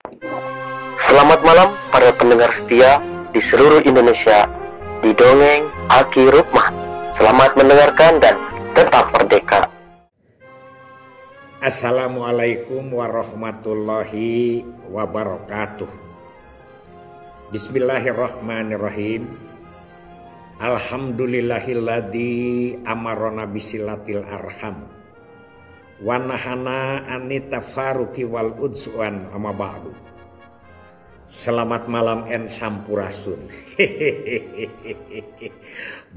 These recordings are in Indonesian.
Selamat malam para pendengar setia di seluruh Indonesia di Dongeng Aki Rukmah. Selamat mendengarkan dan tetap merdeka. Assalamualaikum warahmatullahi wabarakatuh. Bismillahirrahmanirrahim. Alhamdulillahilladzi amarona bisilatil arham wa nahana anitafaruki wal udzwan amma ba'du. Selamat malam en sampurasun.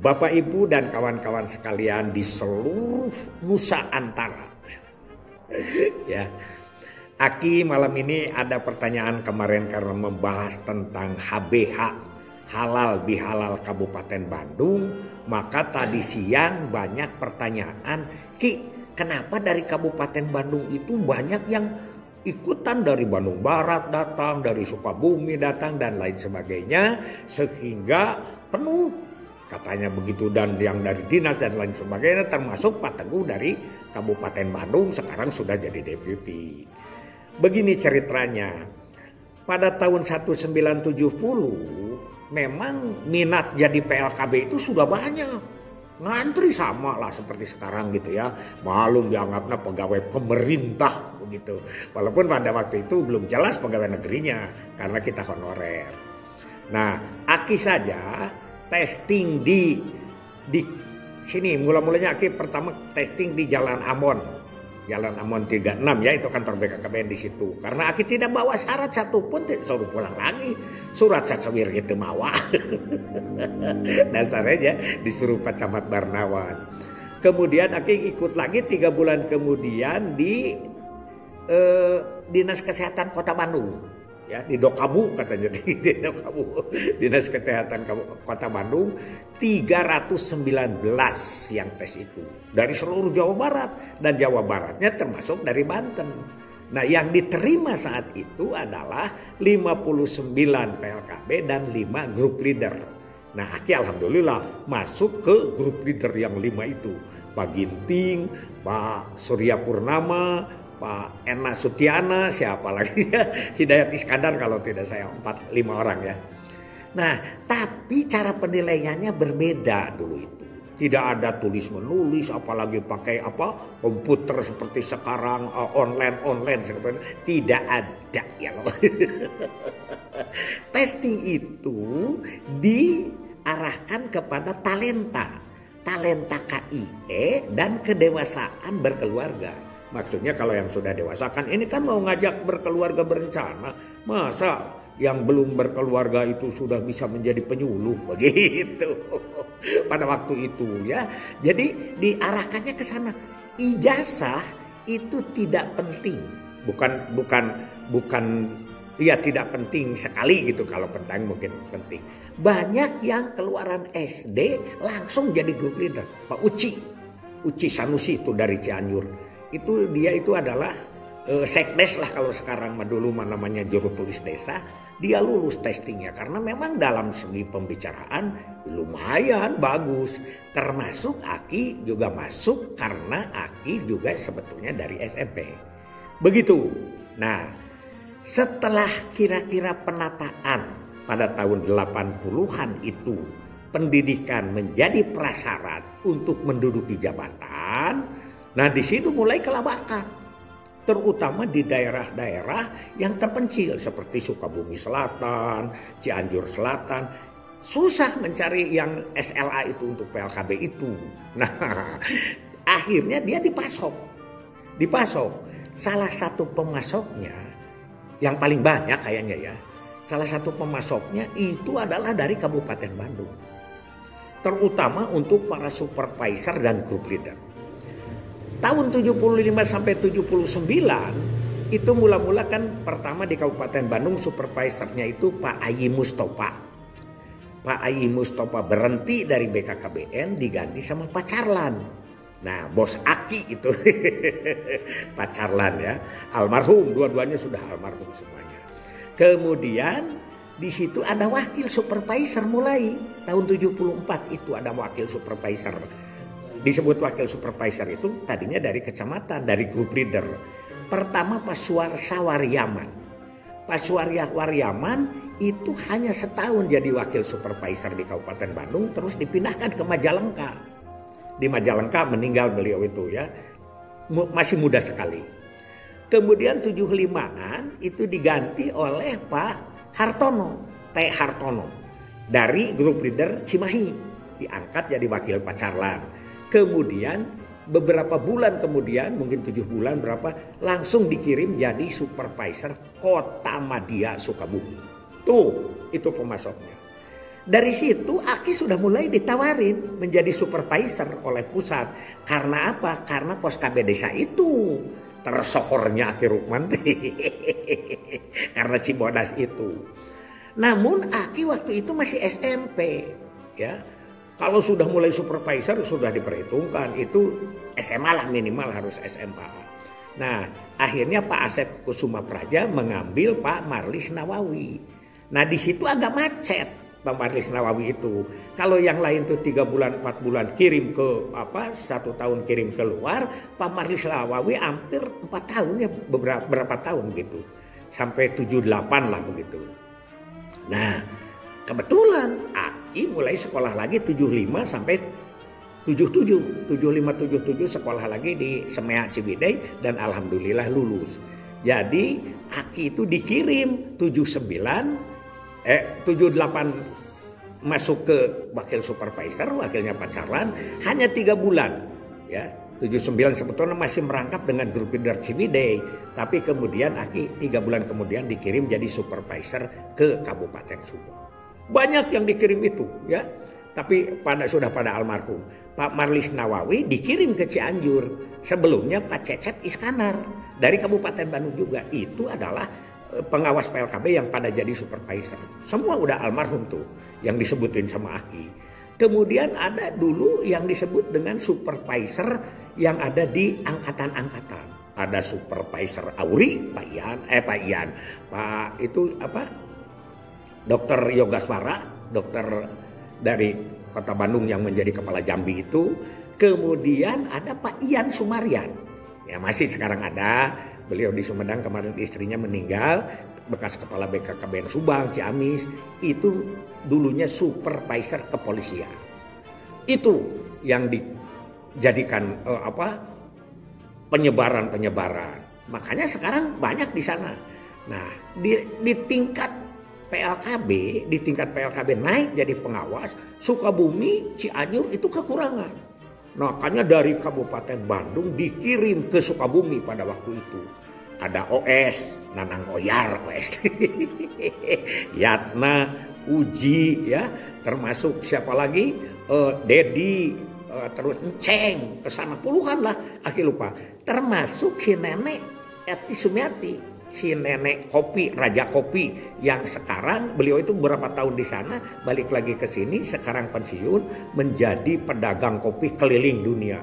Bapak Ibu dan kawan-kawan sekalian di seluruh Nusantara. Ya. Aki malam ini ada pertanyaan kemarin karena membahas tentang HBH, halal bihalal Kabupaten Bandung, maka tadi siang banyak pertanyaan, Ki, kenapa dari Kabupaten Bandung itu banyak yang ikutan, dari Bandung Barat datang, dari Sukabumi datang dan lain sebagainya, sehingga penuh katanya begitu, dan yang dari dinas dan lain sebagainya, termasuk Pak Teguh dari Kabupaten Bandung sekarang sudah jadi deputi. Begini ceritanya, pada tahun 1970 memang minat jadi PLKB itu sudah banyak. Ngantri sama lah seperti sekarang gitu ya. Malum dianggapnya pegawai pemerintah begitu. Walaupun pada waktu itu belum jelas pegawai negerinya karena kita honorer. Nah, Aki saja testing di sini. Mula-mulanya Aki pertama testing di Jalan Amon. Jalan Amon 36 ya, itu kantor BKKBN di situ. Karena Aki tidak bawa syarat satupun, suruh pulang lagi. Surat sacawir itu mawa. Dasarnya disuruh Pak Camat Barnawan. Kemudian Aki ikut lagi 3 bulan kemudian di Dinas Kesehatan Kota Bandung. Ya, di Dokabu katanya, di Dokabu. Dinas Kesehatan Kota Bandung 319 yang tes itu. Dari seluruh Jawa Barat. Dan Jawa Baratnya termasuk dari Banten. Nah, yang diterima saat itu adalah 59 PLKB dan 5 group leader. Nah, Aki alhamdulillah masuk ke group leader yang 5 itu. Pak Ginting, Pak Surya Purnama, Pak Ena Sutiana, siapa lagi ya, Hidayat Iskandar kalau tidak saya, 4-5 orang ya. Nah, tapi cara penilaiannya berbeda dulu itu. Tidak ada tulis menulis, apalagi pakai komputer seperti sekarang, online seperti itu. Tidak ada ya loh. Testing itu diarahkan kepada talenta KIE dan kedewasaan berkeluarga. Maksudnya kalau yang sudah dewasa kan ini kan mau ngajak berkeluarga berencana. Masa yang belum berkeluarga itu sudah bisa menjadi penyuluh begitu. Pada waktu itu ya. Jadi diarahkannya ke sana. Ijazah itu tidak penting. Bukan ya tidak penting sekali gitu, kalau penting mungkin penting. Banyak yang keluaran SD langsung jadi group leader. Pak Uci Sanusi itu dari Cianjur. Dia itu adalah sekdes lah kalau sekarang, dulu namanya juru tulis desa. Dia lulus testingnya karena memang dalam segi pembicaraan lumayan bagus. Termasuk Aki juga masuk karena Aki juga sebetulnya dari SMP. Begitu. Nah, setelah kira-kira penataan pada tahun 80-an itu, pendidikan menjadi prasyarat untuk menduduki jabatan. Nah, di situ mulai kelabakan, terutama di daerah-daerah yang terpencil seperti Sukabumi Selatan, Cianjur Selatan. Susah mencari yang SLA itu untuk PLKB itu. Nah, akhirnya dia dipasok. Salah satu pemasoknya yang paling banyak kayaknya ya. Salah satu pemasoknya itu adalah dari Kabupaten Bandung. Terutama untuk para supervisor dan group leader. Tahun 75 sampai 79 itu mula-mula kan pertama di Kabupaten Bandung supervisornya itu Pak Ayi Mustopa. Pak Ayi Mustopa berhenti dari BKKBN diganti sama Pak Carlan. Nah, bos Aki itu Pak Carlan ya, almarhum, dua-duanya sudah almarhum semuanya. Kemudian di situ ada wakil supervisor mulai tahun 74 itu ada wakil supervisor. Disebut wakil supervisor itu tadinya dari kecamatan, dari group leader. Pertama Pak Suarsa Waryaman. Pak Waryaman itu hanya setahun jadi wakil supervisor di Kabupaten Bandung, terus dipindahkan ke Majalengka. Di Majalengka meninggal beliau itu ya, masih muda sekali. Kemudian 75-an itu diganti oleh Pak Hartono, T. Hartono dari grup leader Cimahi, diangkat jadi wakil Pacarlan. Kemudian beberapa bulan kemudian, mungkin 7 bulan berapa, langsung dikirim jadi supervisor Kota Madia Sukabumi. Tuh, itu pemasoknya. Dari situ Aki sudah mulai ditawarin menjadi supervisor oleh pusat. Karena apa? Karena pos KB desa itu tersohornya Aki Rukman. Karena Cibodas itu. Namun Aki waktu itu masih SMP, ya. Kalau sudah mulai supervisor sudah diperhitungkan itu SMA lah, minimal harus SMA. Nah, akhirnya Pak Asep Kusuma Praja mengambil Pak Marlis Nawawi. Nah, di situ agak macet Pak Marlis Nawawi itu. Kalau yang lain tuh 3 bulan 4 bulan kirim ke 1 tahun kirim keluar, Pak Marlis Nawawi hampir 4 tahun ya, berapa tahun gitu. Sampai 78 lah begitu. Nah, kebetulan Aki mulai sekolah lagi 75 sampai 77. 75-77 sekolah lagi di Semea Ciwidey dan alhamdulillah lulus. Jadi Aki itu dikirim 78 masuk ke wakil supervisor, wakilnya Pacarlan hanya 3 bulan ya. 79 sebetulnya masih merangkap dengan grup leader Ciwidey, tapi kemudian Aki 3 bulan kemudian dikirim jadi supervisor ke Kabupaten Sumbawa. Banyak yang dikirim itu ya, tapi sudah pada almarhum. Pak Marlis Nawawi dikirim ke Cianjur. Sebelumnya Pak Cecep Iskandar dari Kabupaten Bandung juga, itu adalah pengawas PLKB yang pada jadi supervisor. Semua udah almarhum tuh yang disebutin sama Aki. Kemudian ada dulu yang disebut dengan supervisor yang ada di angkatan-angkatan. Ada supervisor Auri, Pak Dokter Yogaswara, dokter dari Kota Bandung yang menjadi kepala Jambi itu. Kemudian ada Pak Ian Sumarian, ya masih sekarang ada. Beliau di Sumedang, kemarin istrinya meninggal, bekas kepala BKKBN Subang, Ciamis. Itu dulunya supervisor kepolisian. Itu yang dijadikan penyebaran. Makanya sekarang banyak di sana. Nah, di tingkat PLKB naik jadi pengawas, Sukabumi, Cianjur itu kekurangan. Makanya dari Kabupaten Bandung dikirim ke Sukabumi pada waktu itu. Ada OS, Nanang Oyar, OS. Yatna, Uji, ya, termasuk siapa lagi? Dedi, terus Enceng, kesana puluhan lah, Aki lupa. Termasuk si Nenek Eti Sumiati, si Nenek Kopi, Raja Kopi, yang sekarang beliau itu beberapa tahun di sana, balik lagi ke sini, sekarang pensiun menjadi pedagang kopi keliling dunia.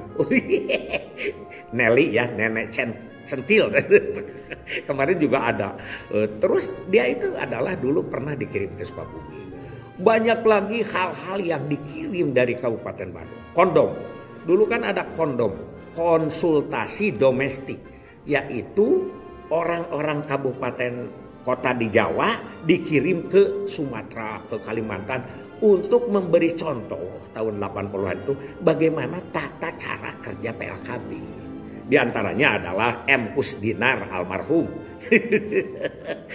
Nelly ya, Nenek Centil. Kemarin juga ada. Terus dia itu adalah dulu pernah dikirim ke Sukabumi. Banyak lagi hal-hal yang dikirim dari Kabupaten Bandung. Kondom. Dulu kan ada kondom, konsultasi domestik, yaitu orang-orang kabupaten kota di Jawa dikirim ke Sumatera, ke Kalimantan untuk memberi contoh tahun 80-an itu bagaimana tata cara kerja PLKB. Di antaranya adalah M. Kusdinar almarhum.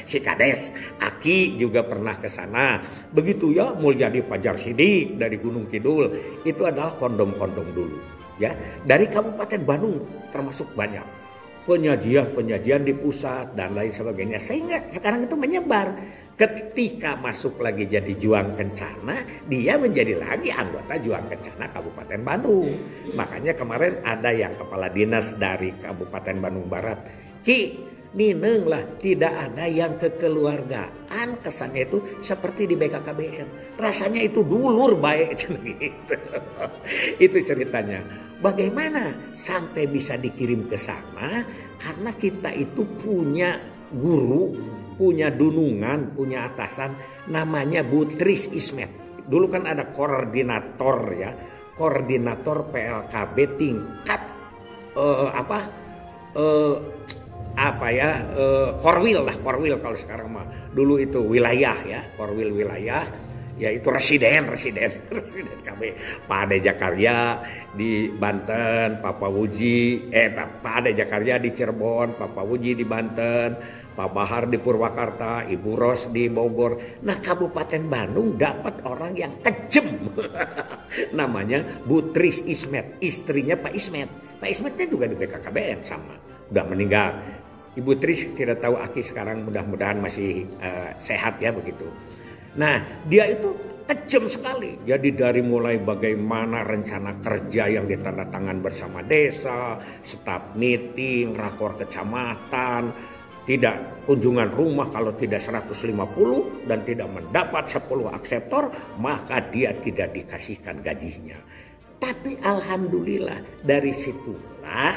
Si Kades, Aki juga pernah ke sana. Begitu ya, Mulyadi Fajar Sidik dari Gunung Kidul. Itu adalah kondom-kondom dulu. Ya, dari Kabupaten Bandung termasuk banyak. Penyajian di pusat dan lain sebagainya, sehingga sekarang itu menyebar. Ketika masuk lagi jadi Juang Kencana, dia menjadi lagi anggota Juang Kencana Kabupaten Bandung. Makanya kemarin ada yang kepala dinas dari Kabupaten Bandung Barat, Ki, nineng lah, tidak ada yang kekeluargaan, kesannya itu seperti di BKKBN. Rasanya itu dulur baik gitu. Itu ceritanya. Bagaimana sampai bisa dikirim ke sana? Karena kita itu punya guru, punya dunungan, punya atasan namanya Bu Tris Ismet. Dulu kan ada koordinator ya, koordinator PLKB tingkat korwil kalau sekarang mah. Dulu itu wilayah ya, korwil wilayah, yaitu residen KB. Pak Ade Jakarya di Banten, Pak Pawuji, Pak Ade Jakarya di Cirebon, Pak Pawuji di Banten, Pak Bahar di Purwakarta, Ibu Ros di Bogor. Nah, Kabupaten Bandung dapat orang yang kejem. Namanya Bu Tris Ismet, istrinya Pak Ismet. Pak Ismetnya juga di BKKBN sama, udah meninggal. Ibu Tris tidak tahu Aki sekarang, mudah-mudahan masih sehat ya begitu. Nah, dia itu kejam sekali. Jadi dari mulai bagaimana rencana kerja yang ditandatangan bersama desa, staf meeting, rakor kecamatan, tidak kunjungan rumah kalau tidak 150 dan tidak mendapat 10 akseptor, maka dia tidak dikasihkan gajinya. Tapi alhamdulillah dari situlah,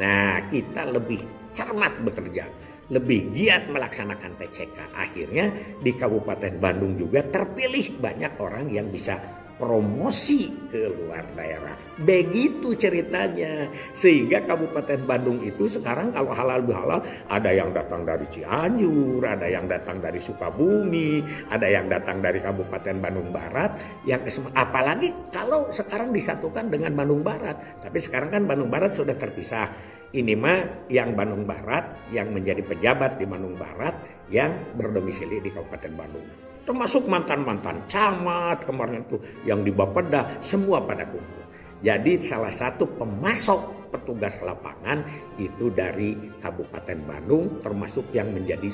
nah kita lebih cermat bekerja, lebih giat melaksanakan TCK. Akhirnya di Kabupaten Bandung juga terpilih banyak orang yang bisa promosi ke luar daerah. Begitu ceritanya. Sehingga Kabupaten Bandung itu sekarang kalau halal bihalal, ada yang datang dari Cianjur, ada yang datang dari Sukabumi, ada yang datang dari Kabupaten Bandung Barat, yang apalagi kalau sekarang disatukan dengan Bandung Barat. Tapi sekarang kan Bandung Barat sudah terpisah. Ini mah yang Bandung Barat, yang menjadi pejabat di Bandung Barat, yang berdomisili di Kabupaten Bandung. Termasuk mantan-mantan camat kemarin itu, yang di Bapeda, semua pada kumpul. Jadi salah satu pemasok petugas lapangan itu dari Kabupaten Bandung, termasuk yang menjadi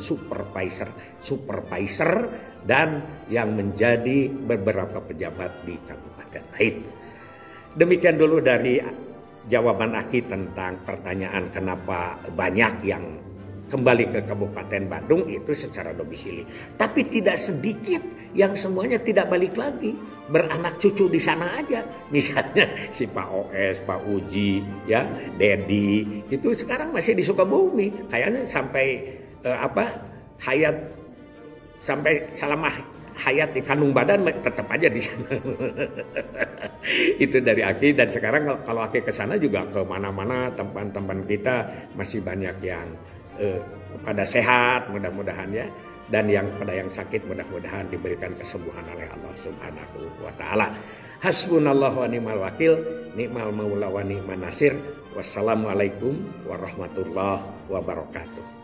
supervisor dan yang menjadi beberapa pejabat di kabupaten lain. Demikian dulu dari jawaban Aki tentang pertanyaan kenapa banyak yang kembali ke Kabupaten Bandung itu secara domisili. Tapi tidak sedikit yang semuanya tidak balik lagi, beranak cucu di sana aja. Misalnya si Pak OS, Pak Uji, ya, Dedi itu sekarang masih di Sukabumi. Kayaknya sampai Hayat sampai Salamah Hayat di kandung badan tetap aja di sana. Itu dari Aki. Dan sekarang kalau Aki ke sana juga ke mana-mana, teman-teman kita masih banyak yang pada sehat mudah-mudahan ya, dan yang pada yang sakit mudah-mudahan diberikan kesembuhan oleh Allah Subhanahu wa taala. Hasbunallahu wa ni'mal wakil, ni'mal maula wa ni'man nasir. Wassalamualaikum warahmatullahi wabarakatuh.